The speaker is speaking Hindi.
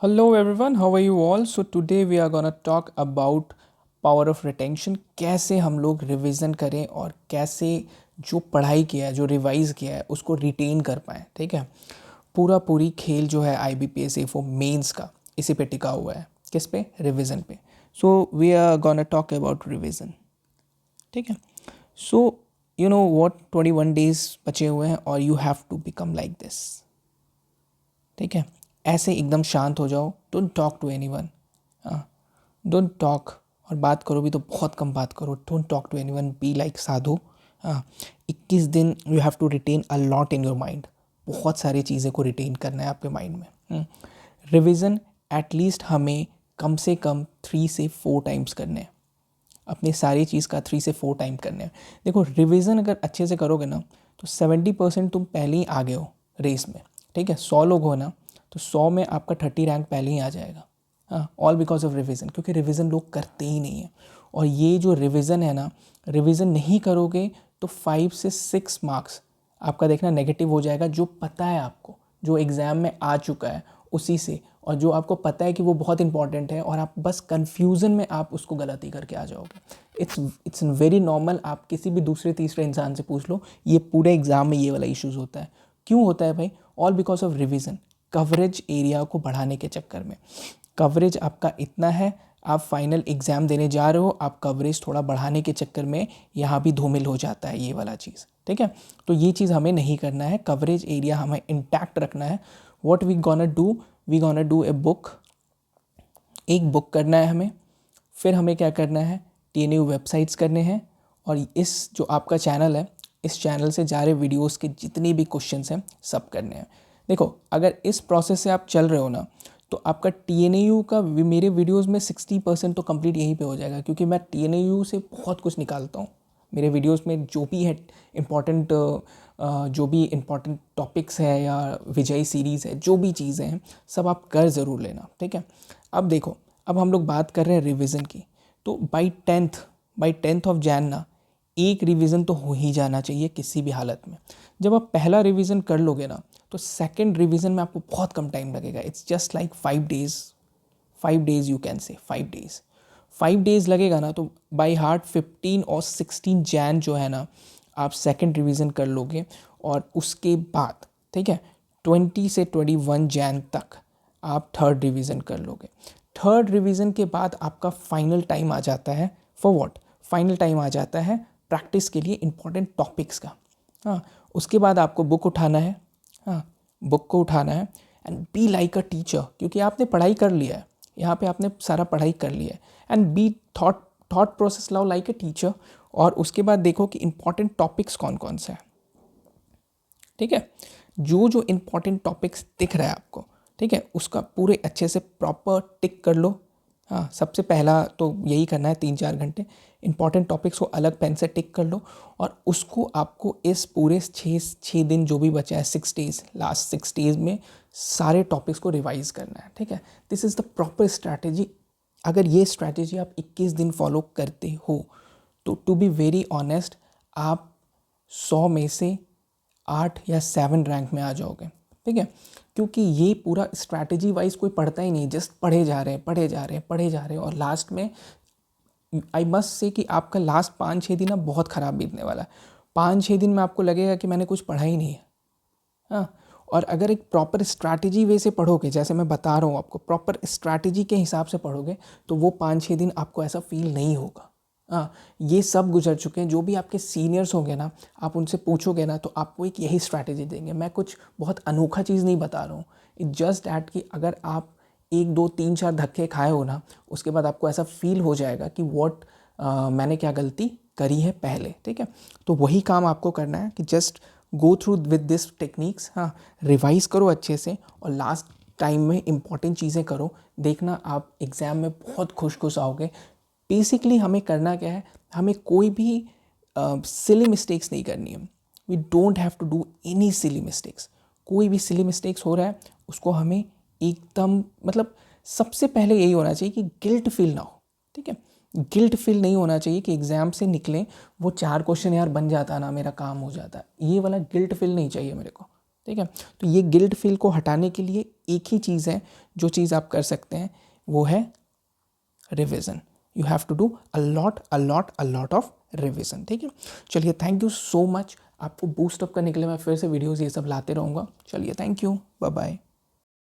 Hello everyone, how are you all? So today we are gonna talk about power of retention. कैसे हम लोग रिवीजन करें और कैसे जो पढ़ाई किया है, जो रिवाइज किया है, उसको रिटेन कर पाएँ। ठीक है, पूरी खेल जो है IBPS A4 मेंस का इसी पे टिका हुआ है। किस पे? रिवीजन पे। So we are gonna talk about revision. ठीक है, so you know what, 21 days बचे हुए हैं और you have to become like this. ठीक है, ऐसे एकदम शांत हो जाओ। Don't talk to anyone. हाँ, डोंट टॉक। और बात करो भी तो बहुत कम बात करो। Don't talk to anyone, be like sadhu. हाँ, 21 दिन you have to retain a lot in your mind. बहुत सारी चीज़ें को रिटेन करना है आपके माइंड में। रिविज़न एटलीस्ट हमें कम से कम 3 से 4 टाइम्स करने हैं। अपनी सारी चीज़ का 3 से 4 टाइम करने हैं। देखो, रिवीजन अगर अच्छे से करोगे ना तो 70% तुम पहले ही आगे हो रेस में। ठीक है, 100 लोग हो ना तो 100 में आपका 30 रैंक पहले ही आ जाएगा। हाँ, ऑल बिकॉज ऑफ रिवीजन, क्योंकि रिवीजन लोग करते ही नहीं है। और ये जो रिवीजन है ना, रिवीजन नहीं करोगे तो 5 से 6 मार्क्स आपका देखना नेगेटिव हो जाएगा, जो पता है आपको, जो एग्ज़ाम में आ चुका है उसी से, और जो आपको पता है कि वो बहुत इंपॉर्टेंट है, और आप बस कन्फ्यूज़न में आप उसको गलती करके आ जाओगे। It's very normal. आप किसी भी दूसरे तीसरे इंसान से पूछ लो, ये पूरे एग्ज़ाम में ये वाला इश्यूज़ होता है। क्यों होता है भाई? All because of revision. Coverage area को बढ़ाने के चक्कर में, कवरेज आपका इतना है, आप फाइनल एग्ज़ाम देने जा रहे हो, आप कवरेज थोड़ा बढ़ाने के चक्कर में यहाँ भी धूमिल हो जाता है ये वाला चीज़। ठीक है, तो ये चीज़ हमें नहीं करना है। कवरेज एरिया हमें इंटैक्ट रखना है। What we gonna do, we gonna do a book. एक बुक करना है हमें। फिर हमें क्या करना है? TNU वेबसाइट्स करने हैं। और इस जो आपका चैनल है, इस चैनल से जा रहे वीडियोस के जितने भी क्वेश्चंस हैं सब करने हैं। देखो, अगर इस प्रोसेस से आप चल रहे हो ना तो आपका TNU का मेरे वीडियोस में 60% तो कंप्लीट यहीं पे हो जाएगा, क्योंकि मैं TNU से बहुत कुछ निकालता हूँ। मेरे वीडियोस में जो भी है इम्पॉर्टेंट, जो भी इम्पॉर्टेंट टॉपिक्स है या विजय सीरीज़ है, जो भी चीज़ें हैं सब आप कर ज़रूर लेना। ठीक है, अब देखो, अब हम लोग बात कर रहे हैं रिवीजन की। तो बाई टेंथ ऑफ जैन ना एक रिवीजन तो हो ही जाना चाहिए किसी भी हालत में। जब आप पहला रिवीजन कर लोगे ना तो सेकंड रिवीजन में आपको बहुत कम टाइम लगेगा। It's just like 5 days. 5 days you can say 5 days. 5 days लगेगा ना तो बाई हार्ट 15 और 16 जैन जो है ना आप सेकंड रिवीजन कर लोगे। और उसके बाद, ठीक है, 20 से 21 जैन तक आप थर्ड रिवीजन कर लोगे। थर्ड रिवीजन के बाद आपका फाइनल टाइम आ जाता है। For what? फाइनल टाइम आ जाता है प्रैक्टिस के लिए इंपॉर्टेंट टॉपिक्स का। हाँ, उसके बाद आपको बुक उठाना है। हाँ, बुक को उठाना है and be like a teacher, क्योंकि आपने पढ़ाई कर लिया है। यहाँ पे आपने सारा पढ़ाई कर लिया है। एंड बी थॉट प्रोसेस लाओ लाइक अ टीचर। और उसके बाद देखो कि इंपॉर्टेंट टॉपिक्स कौन कौन से हैं। ठीक है, जो जो इंपॉर्टेंट टॉपिक्स दिख रहा है आपको, ठीक है, उसका पूरे अच्छे से प्रॉपर टिक कर लो। हाँ, सबसे पहला तो यही करना है, 3-4 घंटे इंपॉर्टेंट टॉपिक्स को अलग पेन से टिक कर लो। और उसको आपको इस पूरे 6 दिन जो भी बचा है, 6 डेज, लास्ट 6 डेज में सारे टॉपिक्स को रिवाइज करना है। ठीक है, this is the proper strategy. अगर ये स्ट्रैटेजी आप 21 दिन फॉलो करते हो तो टू बी वेरी ऑनेस्ट, आप 100 में से 8 या 7 रैंक में आ जाओगे। ठीक है, क्योंकि ये पूरा स्ट्रैटेजी वाइज कोई पढ़ता ही नहीं, जस्ट पढ़े जा रहे हैं, पढ़े जा रहे हैं, पढ़े जा रहे हैं, और लास्ट में आई मस्ट से कि आपका लास्ट 5-6 दिन ना बहुत ख़राब बीतने वाला है। 5-6 दिन में आपको लगेगा कि मैंने कुछ पढ़ा ही नहीं है। हाँ, और अगर एक प्रॉपर स्ट्रैटेजी वे से पढ़ोगे, जैसे मैं बता रहा हूँ आपको, प्रॉपर स्ट्रैटेजी के हिसाब से पढ़ोगे तो वो 5-6 दिन आपको ऐसा फील नहीं होगा। हाँ, ये सब गुजर चुके हैं। जो भी आपके सीनियर्स होंगे ना, आप उनसे पूछोगे ना तो आपको एक यही स्ट्रैटेजी देंगे। मैं कुछ बहुत अनोखा चीज़ नहीं बता रहा हूँ। इट्स जस्ट डैट कि अगर आप 1-2-3-4 धक्के खाए हो ना, उसके बाद आपको ऐसा फील हो जाएगा कि मैंने क्या गलती करी है पहले। ठीक है, तो वही काम आपको करना है कि just go through with this techniques. हाँ, रिवाइज करो अच्छे से और लास्ट टाइम में इंपॉर्टेंट चीज़ें करो। देखना आप एग्ज़ाम में बहुत खुश आओगे। बेसिकली हमें करना क्या है? हमें कोई भी सिली मिस्टेक्स नहीं करनी है। We don't have to do any silly mistakes. कोई भी सिली मिस्टेक्स हो रहा है उसको हमें एकदम, मतलब सबसे पहले यही होना चाहिए कि गिल्ट फील ना हो। ठीक है, गिल्ट फील नहीं होना चाहिए कि एग्ज़ाम से निकलें वो 4 क्वेश्चन यार बन जाता ना, मेरा काम हो जाता, ये वाला गिल्ट फील नहीं चाहिए मेरे को। ठीक है। तो ये गिल्ट फील को हटाने के लिए एक ही चीज़ है, जो चीज़ आप कर सकते हैं वो है revision. You have to do a lot of revision. ठीक है, चलिए थैंक यू सो मच। आपको बूस्ट अप करने के लिए मैं फिर से वीडियोज़ ये सब लाते रहूँगा। चलिए थैंक यू, बाय बाय।